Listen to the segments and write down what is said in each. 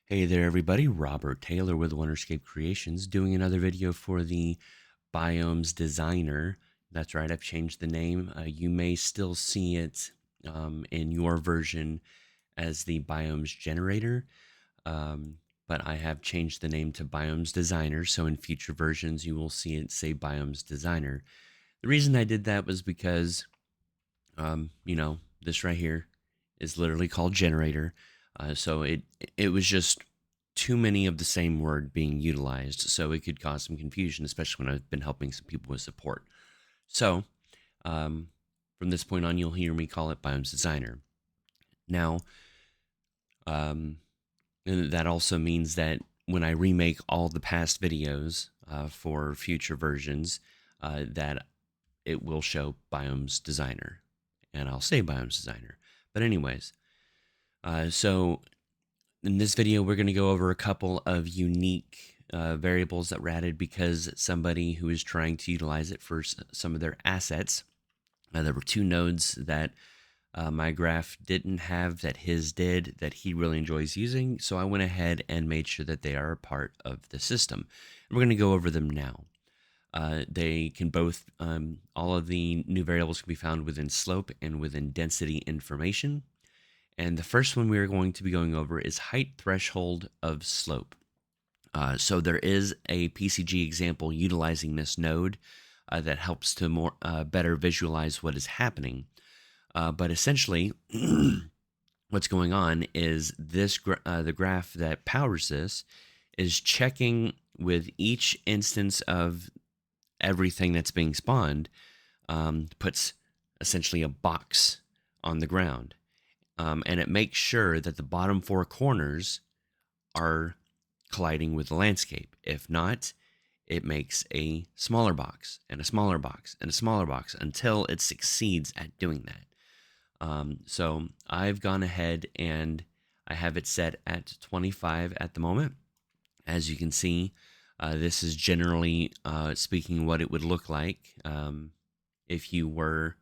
Hey there, everybody. Robert Taylor with Wonderscape Creations doing another video for the Biomes Designer. That's right, I've changed the name. You may still see it in your version as the Biomes Generator, but I have changed the name to Biomes Designer, so in future versions you will see it say Biomes Designer. The reason I did that was because, this right here is literally called Generator. So it was just too many of the same word being utilized, so it could cause some confusion, especially when I've been helping some people with support. So um, from this point on, you'll hear me call it Biomes Designer. Now, um, and that also means that when I remake all the past videos for future versions, that it will show Biomes Designer, and I'll say Biomes Designer. But anyways, so in this video, we're going to go over a couple of unique variables that were added because somebody who is trying to utilize it for some of their assets. There were two nodes that my graph didn't have that his did that he really enjoys using. So I went ahead and made sure that they are a part of the system. And we're going to go over them now. They can both, all of the new variables can be found within slope and within density information. And the first one we are going to be going over is height threshold of slope. So there is a PCG example utilizing this node that helps to better visualize what is happening. But essentially, what's going on is this the graph that powers this is checking with each instance of everything that's being spawned, puts essentially a box on the ground. And it makes sure that the bottom four corners are colliding with the landscape. If not, it makes a smaller box and a smaller box and a smaller box until it succeeds at doing that. So I've gone ahead and I have it set at 25 at the moment. As you can see, this is generally speaking what it would look like if you were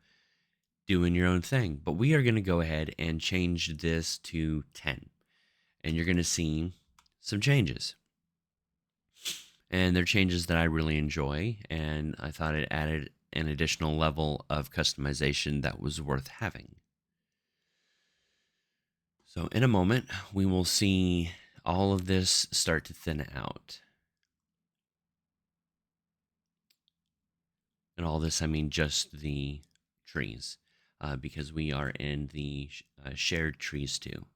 doing your own thing. But we are going to go ahead and change this to 10. And you're going to see some changes. And they're changes that I really enjoy. And I thought it added an additional level of customization that was worth having. So in a moment, we will see all of this start to thin out. And all this, I mean just the trees, because we are in the shared trees too.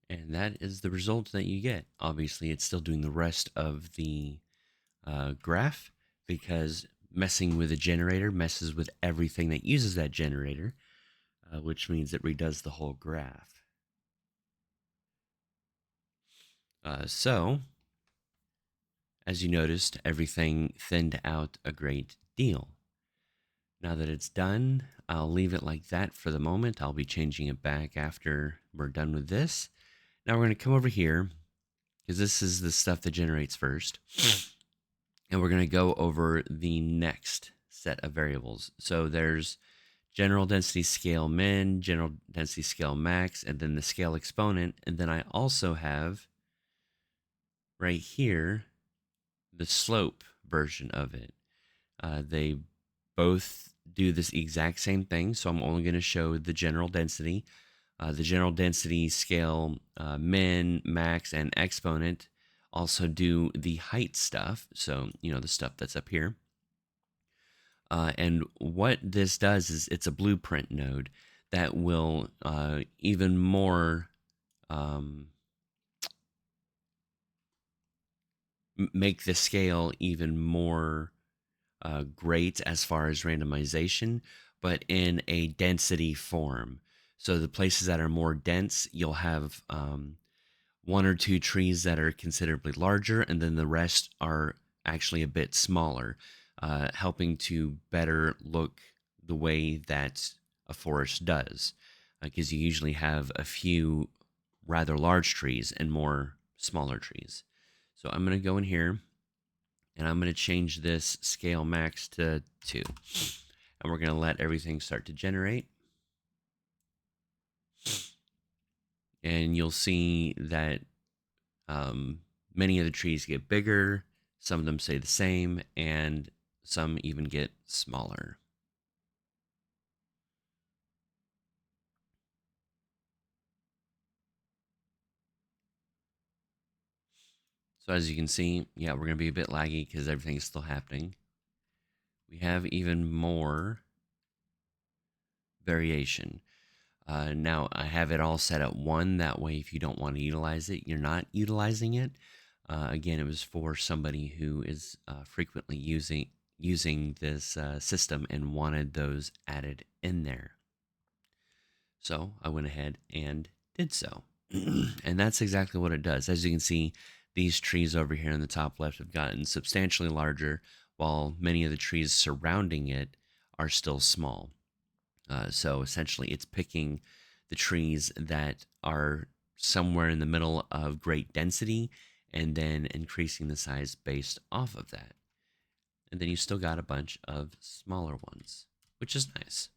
And that is the result that you get. Obviously, it's still doing the rest of the graph because messing with a generator messes with everything that uses that generator, which means it redoes the whole graph. So, as you noticed, everything thinned out a great deal. Now that it's done, I'll leave it like that for the moment. I'll be changing it back after we're done with this. Now we're going to come over here because this is the stuff that generates first. And we're going to go over the next set of variables. So there's general density scale min, general density scale max, and then the scale exponent. And then I also have right here the slope version of it. They both do this exact same thing, so I'm only going to show the general density. The general density scale min, max, and exponent also do the height stuff, so the stuff that's up here. And what this does is it's a blueprint node that will even more make the scale even more great as far as randomization, but in a density form. So the places that are more dense, you'll have one or two trees that are considerably larger, and then the rest are actually a bit smaller, helping to better look the way that a forest does. Because you usually have a few rather large trees and more smaller trees. So I'm going to go in here and I'm going to change this scale max to 2. And we're going to let everything start to generate. And you'll see that many of the trees get bigger, some of them stay the same, and some even get smaller. So as you can see, yeah, we're going to be a bit laggy because everything's still happening. We have even more variation. Now I have it all set at 1. That way, if you don't want to utilize it, you're not utilizing it. Again, it was for somebody who is frequently using this system and wanted those added in there. So I went ahead and did so. And that's exactly what it does. As you can see, these trees over here in the top left have gotten substantially larger, while many of the trees surrounding it are still small. So essentially, it's picking the trees that are somewhere in the middle of great density and then increasing the size based off of that. And then you still got a bunch of smaller ones, which is nice.